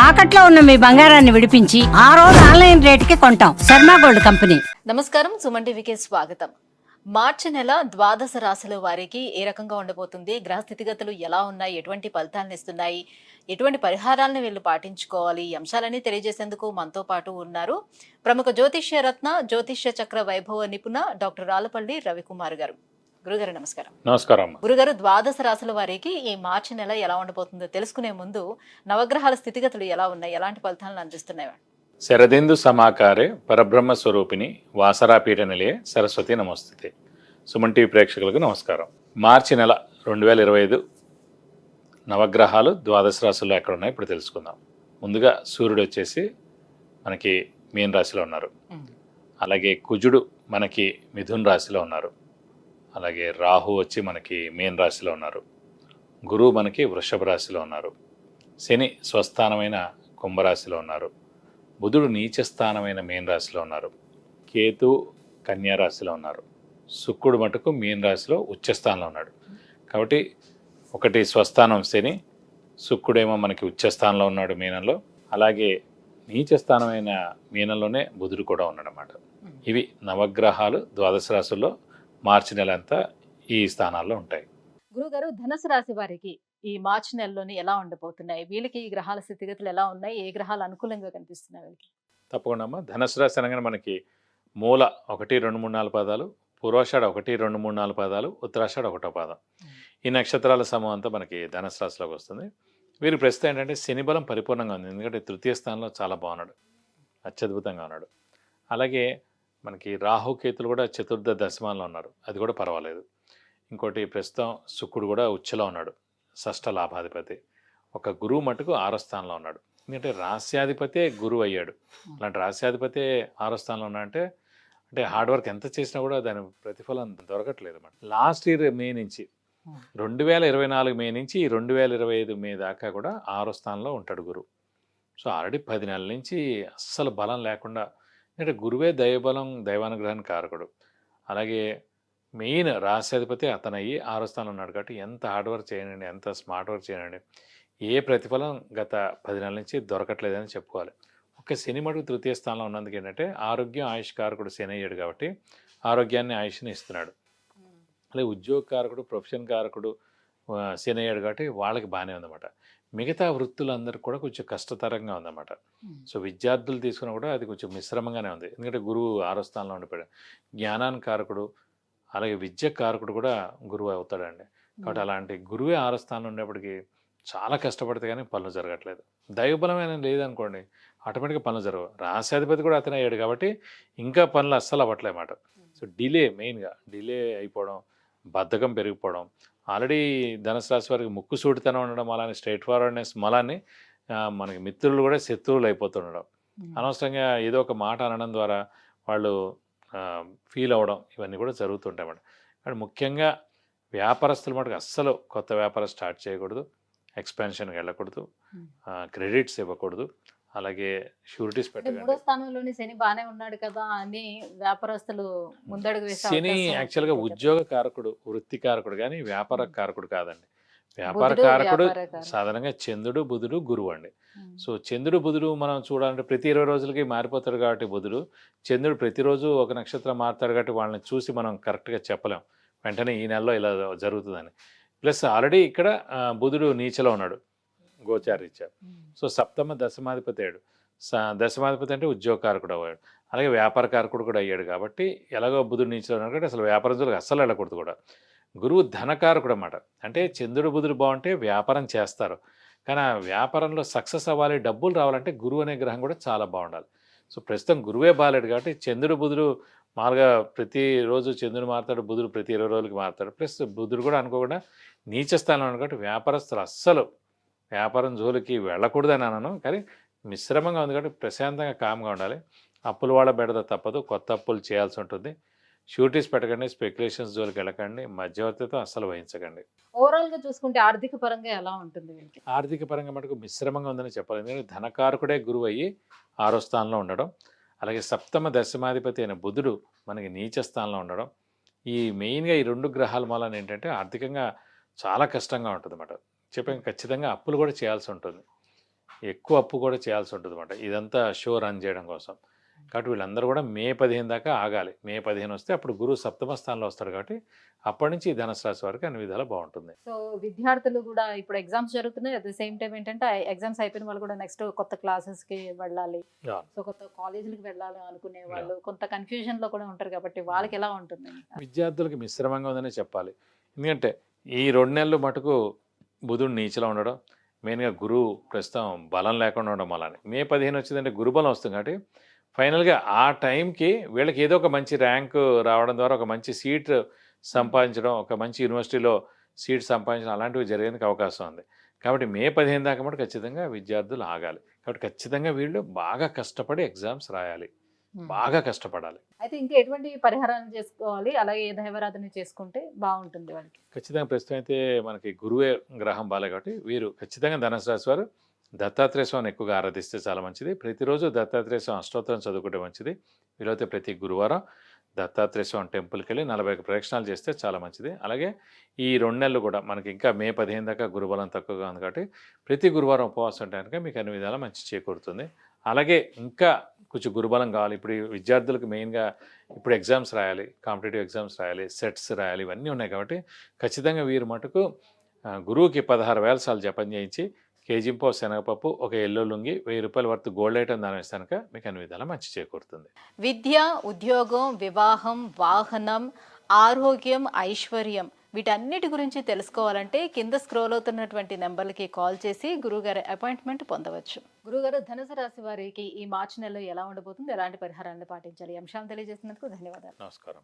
తాకట్లో ఉన్న మీ బంగారాన్ని విడిపించి ఆ రోజు ఆన్లైన్ రేటుకి కొంటాం. Sharma gold company. నమస్కారం, సుమన్ టీవీకి స్వాగతం. మార్చి నెల ద్వాదశ రాశుల వారికి ఏ రకంగా ఉండబోతుంది, గ్రహ స్థితిగతులు ఎలా ఉన్నాయి, ఎటువంటి ఫలితాలను ఇస్తున్నాయి, ఎటువంటి పరిహారాలను వీళ్ళు పాటించుకోవాలి, ఈ అంశాలన్నీ తెలియజేసేందుకు మనతో పాటు ఉన్నారు ప్రముఖ జ్యోతిష్య రత్న, జ్యోతిష్య చక్ర వైభవ నిపుణ డాక్టర్ రాలపల్లి రవికుమార్ గారు. గురుగారు నమస్కారం. నమస్కారం. గురుగారు, ద్వాదశ రాశుల వారికి ఈ మార్చి నెల ఎలా ఉండబోతుందో తెలుసుకునే ముందు నవగ్రహాల స్థితిగతులు ఎలా ఉన్నాయి, ఎలాంటి ఫలితాలను అందిస్తున్నాయి? శరదిందు సమాకారే పరబ్రహ్మ స్వరూపిణి వాసరాపీఠ నిలయే సరస్వతి నమస్తే. సుమన్ టీవీ ప్రేక్షకులకు నమస్కారం. మార్చి నెల 2025 నవగ్రహాలు ద్వాదశ రాశుల్లో ఎక్కడ ఉన్నాయో ఇప్పుడు తెలుసుకుందాం. ముందుగా సూర్యుడు వచ్చేసి మనకి మీన రాశిలో ఉన్నారు. అలాగే కుజుడు మనకి మిథున్ రాశిలో ఉన్నారు. అలాగే రాహు వచ్చి మనకి మీన రాశిలో ఉన్నారు. గురువు మనకి వృషభ రాశిలో ఉన్నారు. శని స్వస్థానమైన కుంభరాశిలో ఉన్నారు. బుధుడు నీచస్థానమైన మీన రాశిలో ఉన్నారు. కేతు కన్యా రాశిలో ఉన్నారు. శుక్రుడు మటుకు మీన రాశిలో ఉచ్చస్థానంలో ఉన్నాడు. కాబట్టి ఒకటి స్వస్థానం శని, శుక్రుడేమో మనకి ఉచ్చస్థానంలో ఉన్నాడు మీనంలో. అలాగే నీచస్థానమైన మీనంలోనే బుధుడు కూడా ఉన్నాడు అన్నమాట. ఇవి నవగ్రహాలు ద్వాదశ రాశుల్లో మార్చి నెల అంతా ఈ స్థానాల్లో ఉంటాయి. గురుగారు, ధనుసు రాశి వారికి ఈ మార్చి నెలలోని ఎలా ఉండబోతున్నాయి? వీళ్ళకి ఈ గ్రహాల స్థితిగతులు ఎలా ఉన్నాయి, ఏ గ్రహాలు అనుకూలంగా కనిపిస్తున్నాయి వీళ్ళకి? తప్పకుండా అమ్మా. ధనుసు రాశి అనగానే మనకి మూల 1, 2, 3, 4 పాదాలు, పూర్వాషాఢ 1, 2, 3, 4 పాదాలు, ఉత్తరాషాఢ 1వ పాదం. ఈ నక్షత్రాల సమూహం అంతా మనకి ధనుసు రాశిలోకి వస్తుంది. వీరి ప్రస్తుతం ఏంటంటే శని బలం పరిపూర్ణంగా ఉంది. ఎందుకంటే తృతీయ స్థానంలో చాలా బాగున్నాడు, అత్యద్భుతంగా ఉన్నాడు. అలాగే మనకి రాహుకేతులు కూడా చతుర్థ దశమాల్లో ఉన్నారు, అది కూడా పర్వాలేదు. ఇంకోటి ప్రస్తుతం శుక్రుడు కూడా ఉచ్చలో ఉన్నాడు, షష్ఠ లాభాధిపతి. ఒక గురువు మటుకు 6వ స్థానంలో ఉన్నాడు. ఎందుకంటే రాస్యాధిపతే గురువు అయ్యాడు. అలాంటి రాస్యాధిపతే 6వ స్థానంలో ఉన్నాడంటే అంటే హార్డ్ వర్క్ ఎంత చేసినా కూడా దాని ప్రతిఫలం దొరకట్లేదు అన్నమాట. లాస్ట్ ఇయర్ మే నుంచి 2024 మే నుంచి 2025 మే దాకా కూడా 6వ స్థానంలో ఉంటాడు గురువు. సో ఆల్రెడీ 10 నెలల నుంచి అస్సలు బలం లేకుండా, అంటే గురువే దైవబలం దైవానుగ్రహానికి కారకుడు. అలాగే మెయిన్ రాశ్యాధిపతి అతను అయ్యి 6వ స్థానంలో ఉన్నాడు. కాబట్టి ఎంత హార్డ్ వర్క్ చేయనండి, ఎంత స్మార్ట్ వర్క్ చేయనండి, ఏ ప్రతిఫలం గత 10 నెలల నుంచి దొరకట్లేదని చెప్పుకోవాలి. ఒక శని మటుకు తృతీయ స్థానంలో ఉన్నందుకు ఏంటంటే ఆరోగ్యం ఆయుష్ కారకుడు శని అయ్యాడు కాబట్టి ఆరోగ్యాన్ని ఆయుష్ని ఇస్తున్నాడు. అలాగే ఉద్యోగ కారకుడు ప్రొఫెషన్ కారకుడు శని అయ్యాడు కాబట్టి వాళ్ళకి బాగానే ఉందన్నమాట. మిగతా వృత్తులందరికీ కూడా కొంచెం కష్టతరంగా ఉందన్నమాట. సో విద్యార్థులు తీసుకున్నా కూడా అది కొంచెం మిశ్రమంగానే ఉంది. ఎందుకంటే గురువు 6వ స్థానంలో ఉండిపోయాడు. జ్ఞానాన్ని కారకుడు అలాగే విద్య కారకుడు కూడా గురువు అవుతాడండి. కాబట్టి అలాంటి గురువే 6వ స్థానంలో ఉండేప్పటికీ చాలా కష్టపడితే కానీ పనులు జరగట్లేదు. దైవబలమైన లేదనుకోండి ఆటోమేటిక్గా పనులు జరగవు. రాశ్యాధిపతి కూడా అతనే అయ్యాడు కాబట్టి ఇంకా పనులు అస్సలు అవ్వట్లేమాట. సో మెయిన్గా డిలే అయిపోవడం, బద్ధకం పెరిగిపోవడం. ఆల్రెడీ ధనుసు రాశి వారికి ముక్కు సూటితనం ఉండడం, అలానే స్ట్రైట్ ఫార్వర్డ్నెస్ మలాన్ని మనకి మిత్రులు కూడా శత్రువులు అయిపోతుండడం, అనవసరంగా ఏదో ఒక మాట అనడం ద్వారా వాళ్ళు ఫీల్ అవ్వడం, ఇవన్నీ కూడా జరుగుతుంటాయి అన్నమాట. కానీ ముఖ్యంగా వ్యాపారస్తులు మటుకు అస్సలు కొత్త వ్యాపారం స్టార్ట్ చేయకూడదు, ఎక్స్పాన్షన్కి వెళ్ళకూడదు, క్రెడిట్స్ ఇవ్వకూడదు, అలాగే షూరిటీస్ పెట్టకూడదు. 3వ స్థానంలోని శని బాగానే ఉన్నాడు కదా అని వ్యాపారస్తులు ముందడుగు వేసే శని యాక్చువల్గా ఉద్యోగ కారకుడు, వృత్తి కారకుడు, కానీ వ్యాపార కారకుడు కాదండి. వ్యాపార కారకుడు సాధారణంగా చంద్రుడు, బుధుడు, గురువు అండి. సో చంద్రుడు బుధుడు మనం చూడాలంటే ప్రతి 20 రోజులకి మారిపోతాడు కాబట్టి బుధుడు. చంద్రుడు ప్రతిరోజు ఒక నక్షత్రం మారుతాడు కాబట్టి వాళ్ళని చూసి మనం కరెక్ట్గా చెప్పలేం వెంటనే ఈ నెలలో ఇలా జరుగుతుందని. ప్లస్ ఆల్రెడీ ఇక్కడ బుధుడు నీచలో ఉన్నాడు గోచారీత్యా. సో సప్తమ దశమాధిపతి అయ్యాడు. దశమాధిపతి అంటే ఉద్యోగకారకుడు అయ్యాడు. అలాగే వ్యాపార కారకుడు కూడా అయ్యాడు. కాబట్టి ఎలాగో బుధుడు నీచలో ఉన్నాడు కాబట్టి అసలు వ్యాపారస్తులకు అస్సలు వెళ్ళకూడదు కూడా. గురువు ధనకారకుడు అన్నమాట. అంటే చంద్రుడు బుధుడు బాగుంటే వ్యాపారం చేస్తారు, కానీ ఆ వ్యాపారంలో సక్సెస్ అవ్వాలి, డబ్బులు రావాలంటే గురువు అనే గ్రహం కూడా చాలా బాగుండాలి. సో ప్రస్తుతం గురువే బాగాలేడు కాబట్టి చంద్రుడు బుధుడు మామూలుగా ప్రతిరోజు చంద్రుడు మారుతాడు, బుధుడు ప్రతి 20 రోజులకి మారుతాడు. ప్లస్ బుధుడు కూడా అనుకోకుండా నీచ స్థానంలో ఉన్నాడు కాబట్టి వ్యాపారస్తులు అస్సలు వ్యాపారం జోలికి వెళ్ళకూడదని అన్నాను. కానీ మిశ్రమంగా ఉంది కాబట్టి ప్రశాంతంగా కామ్గా ఉండాలి. అప్పుల వాళ్ళ బెడద తప్పదు, కొత్త అప్పులు చేయాల్సి ఉంటుంది. షూరిటీస్ పెట్టకండి, స్పెక్యులేషన్స్ జోలికి వెళ్ళకండి, మధ్యవర్తితో అస్సలు వహించకండి. ఓవరాల్ గా చూసుకుంటే ఆర్థిక పరంగా ఎలా ఉంటుంది వీళ్ళకి? ఆర్థిక పరంగా మటుకు మిశ్రమంగా ఉందని చెప్పాలి. ఎందుకంటే ధనకారకుడే గురువు అయ్యి 6వ స్థానంలో ఉండడం, అలాగే సప్తమ దశమాధిపతి అయిన బుధుడు మనకి నీచ స్థానంలో ఉండడం, ఈ మెయిన్గా ఈ 2 గ్రహాల మూలాన ఏంటంటే ఆర్థికంగా చాలా కష్టంగా ఉంటుంది అన్నమాట. చెప్పాను, ఖచ్చితంగా అప్పులు కూడా చేయాల్సి ఉంటుంది. ఎక్కువ అప్పు కూడా చేయాల్సి ఉంటుంది అనమాట, ఇదంతా షో రన్ చేయడం కోసం. కాబట్టి వీళ్ళందరూ కూడా మే 15 దాకా ఆగాలి. మే 15 వస్తే అప్పుడు గురువు సప్తమ స్థానంలో వస్తాడు, కాబట్టి అప్పటి నుంచి ఈ ధనుసు రాశి వారికి అన్ని విధాలా బాగుంటుంది. సో విద్యార్థులు కూడా ఇప్పుడు ఎగ్జామ్స్ జరుగుతున్నాయి, అట్ ద సేమ్ టైం ఏంటంటే ఎగ్జామ్స్ అయిపోయిన వాళ్ళు కూడా నెక్స్ట్ కొత్త క్లాసెస్ కి వెళ్ళాలి, Yeah. సో కొత్త కాలేజీలకు వెళ్ళాలి అనుకునే వాళ్ళు కొంత కన్ఫ్యూజన్ లో కూడా ఉంటారు, కాబట్టి వాళ్ళకి ఎలా ఉంటుంది? విద్యార్థులకి మిశ్రమంగా ఉందనే చెప్పాలి. ఎందుకంటే ఈ 2 నెలలు మటుకు బుధుడు నీచలో ఉండడం, మెయిన్గా గురువు ప్రస్తుతం బలం లేకుండా ఉండడం అలానే. మే 15 వచ్చిందంటే గురుబలం వస్తుంది, కాబట్టి ఫైనల్గా ఆ టైంకి వీళ్ళకి ఏదో ఒక మంచి ర్యాంకు రావడం ద్వారా ఒక మంచి సీట్ సంపాదించడం, ఒక మంచి యూనివర్సిటీలో సీట్ సంపాదించడం అలాంటివి జరిగేందుకు అవకాశం ఉంది. కాబట్టి మే 15 దాకా మటు ఖచ్చితంగా విద్యార్థులు ఆగాలి. కాబట్టి ఖచ్చితంగా వీళ్ళు బాగా కష్టపడి ఎగ్జామ్స్ రాయాలి, బాగా కష్టపడాలి. అయితే ఇంకా ఎటువంటి పరిహారాలు చేసుకోవాలి, అలాగే ఏ దైవారాధన చేసుకుంటే బాగుంటుంది వాళ్ళకి? ఖచ్చితంగా ప్రస్తుతం అయితే మనకి గురువే గ్రహం బాలే, కాబట్టి వీరు ఖచ్చితంగా ధనుసు రాశి వారు దత్తాత్రేయ స్వామిని ఎక్కువగా ఆరాధిస్తే చాలా మంచిది. ప్రతిరోజు దత్తాత్రేయ స్వామి అష్టోత్తరం చదువుకుంటే మంచిది. వీలైతే ప్రతి గురువారం దత్తాత్రేయ స్వామి టెంపుల్కి వెళ్ళి 41 ప్రదక్షిణాలు చేస్తే చాలా మంచిది. అలాగే ఈ 2 నెలలు కూడా మనకి ఇంకా మే 15 దాకా గురుబలం తక్కువగా ఉంది, కాబట్టి ప్రతి గురువారం ఉపవాసం ఉంటే కనుక మీకు అన్ని విధాలా మంచి చేకూరుతుంది. అలాగే ఇంకా కొంచెం గురుబలం కావాలి. ఇప్పుడు ఈ విద్యార్థులకు మెయిన్గా ఇప్పుడు ఎగ్జామ్స్ రాయాలి, కాంపిటేటివ్ ఎగ్జామ్స్ రాయాలి, సెట్స్ రాయాలి, ఇవన్నీ ఉన్నాయి. కాబట్టి ఖచ్చితంగా వీరు మటుకు గురువుకి 16,000 సార్లు జపం చేయించి కేజింపో శనగపప్పు, ఒక ఎల్లో లుంగి, 1000 రూపాయల వరకు గోల్డ్ ఐటమ్ దాని వేస్తే కనుక మీకు అన్ని విధాలా మంచి చేకూరుతుంది. విద్య, ఉద్యోగం, వివాహం, వాహనం, ఆరోగ్యం, ఐశ్వర్యం వీటన్నిటి గురించి తెలుసుకోవాలంటే కింద స్క్రోల్ అవుతున్నటువంటి నెంబర్లకి కాల్ చేసి గురువుగారి అపాయింట్మెంట్ పొందవచ్చు. గురుగారు, ధనుసు రాశి వారికి ఈ మార్చి నెలలో ఎలా ఉండబోతుంది, ఎలాంటి పరిహారాలను పాటించాలి, ఈ అంశాలను తెలియజేసినందుకు ధన్యవాదాలు. నమస్కారం.